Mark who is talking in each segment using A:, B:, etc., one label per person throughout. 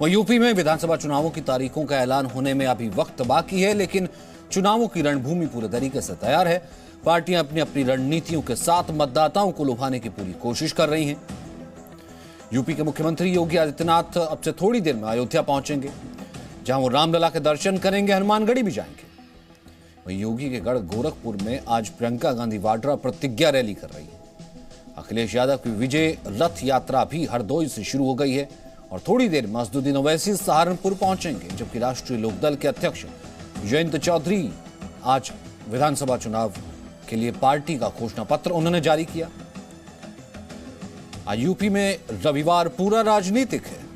A: वहीं यूपी में विधानसभा चुनावों की तारीखों का ऐलान होने में अभी वक्त बाकी है, लेकिन चुनावों की रणभूमि पूरे तरीके से तैयार है। पार्टियां अपनी अपनी रणनीतियों के साथ मतदाताओं को लुभाने की पूरी कोशिश कर रही हैं। यूपी के मुख्यमंत्री योगी आदित्यनाथ अब से थोड़ी देर में अयोध्या पहुंचेंगे, जहां वो रामलला के दर्शन करेंगे, हनुमानगढ़ी भी जाएंगे। वहीं योगी के गढ़ गोरखपुर में आज प्रियंका गांधी वाड्रा प्रतिज्ञा रैली कर रही है। अखिलेश यादव की विजय रथ यात्रा भी हरदोई से शुरू हो गई है और थोड़ी देर में असदुद्दीन ओवैसी सहारनपुर पहुंचेंगे, जबकि राष्ट्रीय लोकदल के अध्यक्ष जयंत चौधरी आज विधानसभा चुनाव के लिए पार्टी का घोषणा पत्र उन्होंने जारी किया। आज यूपी में रविवार पूरा राजनीतिक है।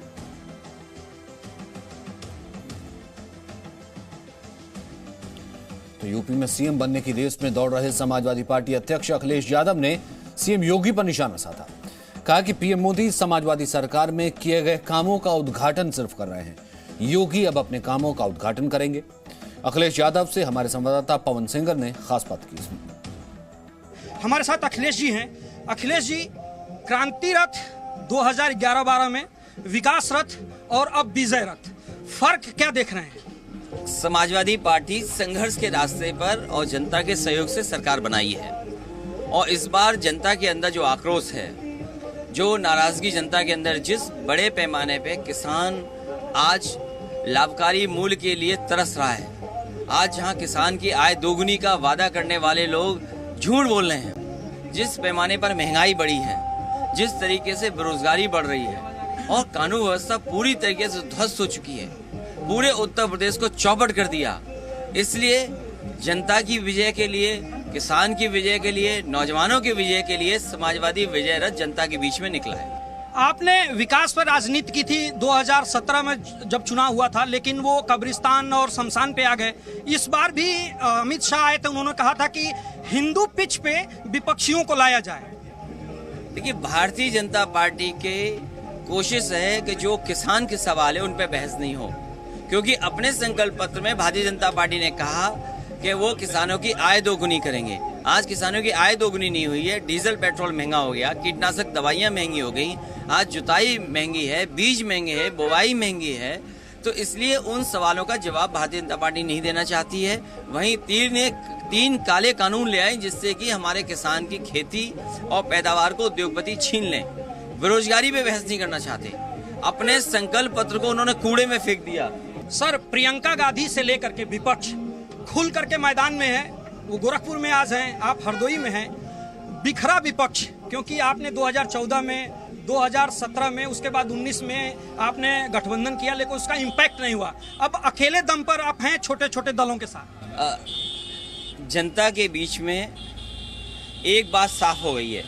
A: तो यूपी में सीएम बनने की रेस में दौड़ रहे समाजवादी पार्टी अध्यक्ष अखिलेश यादव ने सीएम योगी पर निशाना साधा। कहा कि पीएम मोदी समाजवादी सरकार में किए गए कामों का उद्घाटन सिर्फ कर रहे हैं, योगी अब अपने कामों का उद्घाटन करेंगे। अखिलेश यादव से हमारे संवाददाता पवन सिंगर ने खास बात की।
B: हमारे साथ अखिलेश जी हैं। अखिलेश जी, क्रांति रथ 2011-12 में, विकास रथ और अब विजय रथ, फर्क क्या देख रहे हैं?
C: समाजवादी पार्टी संघर्ष के रास्ते पर और जनता के सहयोग से सरकार बनाई है और इस बार जनता के अंदर जो आक्रोश है, जो नाराजगी जनता के अंदर, जिस बड़े पैमाने पे किसान आज लाभकारी मूल्य के लिए तरस रहा है, आज जहां किसान की आय दोगुनी का वादा करने वाले लोग झूठ बोल रहे हैं, जिस पैमाने पर महंगाई बढ़ी है, जिस तरीके से बेरोजगारी बढ़ रही है और कानून व्यवस्था पूरी तरीके से ध्वस्त हो चुकी है, पूरे उत्तर प्रदेश को चौपट कर दिया। इसलिए जनता की विजय के लिए, किसान की विजय के लिए, नौजवानों की विजय के लिए समाजवादी विजय रथ जनता के बीच में निकला है।
B: आपने विकास पर राजनीति की थी 2017 में जब चुनाव हुआ था, लेकिन वो कब्रिस्तान और शमशान पे आ गए। इस बार भी अमित शाह आए थे, उन्होंने कहा था कि हिंदू पिच पे विपक्षियों को लाया जाए।
C: देखिए, भारतीय जनता पार्टी के कोशिश है कि जो किसान के सवाल है उन पे बहस नहीं हो, क्योंकि अपने संकल्प पत्र में भारतीय जनता पार्टी ने कहा कि वो किसानों की आय दोगुनी करेंगे। आज किसानों की आय दोगुनी नहीं हुई है, डीजल पेट्रोल महंगा हो गया, कीटनाशक दवाइयाँ महंगी हो गई, आज जुताई महंगी है, बीज महंगे है, बुवाई महंगी है। तो इसलिए उन सवालों का जवाब भारतीय जनता पार्टी नहीं देना चाहती है। वहीं तीन काले कानून ले आए जिससे कि हमारे किसान की खेती और पैदावार को उद्योगपति छीन लें। बेरोजगारी पे बहस नहीं करना चाहते, अपने संकल्प पत्र को उन्होंने कूड़े में फेंक दिया।
B: सर, प्रियंका गांधी से लेकर के विपक्ष खुल करके मैदान में है। वो गोरखपुर में आज हैं, आप हरदोई में हैं। बिखरा विपक्ष, क्योंकि आपने 2014 में, 2017 में, उसके बाद 19 में आपने गठबंधन किया, लेकिन उसका इम्पैक्ट नहीं हुआ। अब अकेले दम पर आप हैं छोटे छोटे दलों के साथ।
C: जनता के बीच में एक बात साफ हो गई है,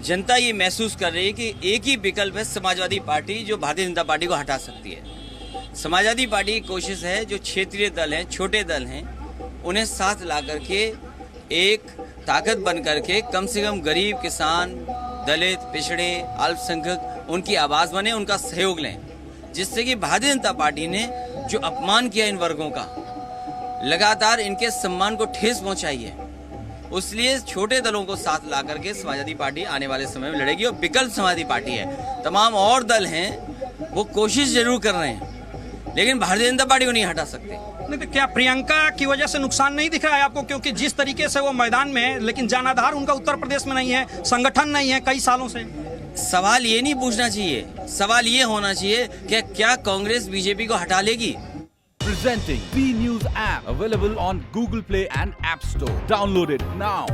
C: जनता ये महसूस कर रही है कि एक ही विकल्प है समाजवादी पार्टी, जो भारतीय जनता पार्टी को हटा सकती है। समाजवादी पार्टी की कोशिश है जो क्षेत्रीय दल हैं, छोटे दल हैं, उन्हें साथ ला करके एक ताकत बन करके कम से कम गरीब, किसान, दलित, पिछड़े, अल्पसंख्यक उनकी आवाज़ बने, उनका सहयोग लें, जिससे कि भारतीय जनता पार्टी ने जो अपमान किया इन वर्गों का, लगातार इनके सम्मान को ठेस पहुंचाई है, उसलिए छोटे दलों को साथ ला करके समाजवादी पार्टी आने वाले समय में लड़ेगी और विकल्प समाजवादी पार्टी है। तमाम और दल हैं वो कोशिश जरूर कर रहे हैं, लेकिन भारतीय जनता पार्टी को नहीं हटा सकते।
B: नहीं तो क्या प्रियंका की वजह से नुकसान नहीं दिख रहा है आपको? क्योंकि जिस तरीके से वो मैदान में है, लेकिन जनाधार उनका उत्तर प्रदेश में नहीं है, संगठन नहीं है कई सालों से।
C: सवाल ये नहीं पूछना चाहिए, सवाल ये होना चाहिए कि क्या कांग्रेस बीजेपी को हटा लेगी।
D: Presenting B News app, available on Google Play and App Store. Download it now.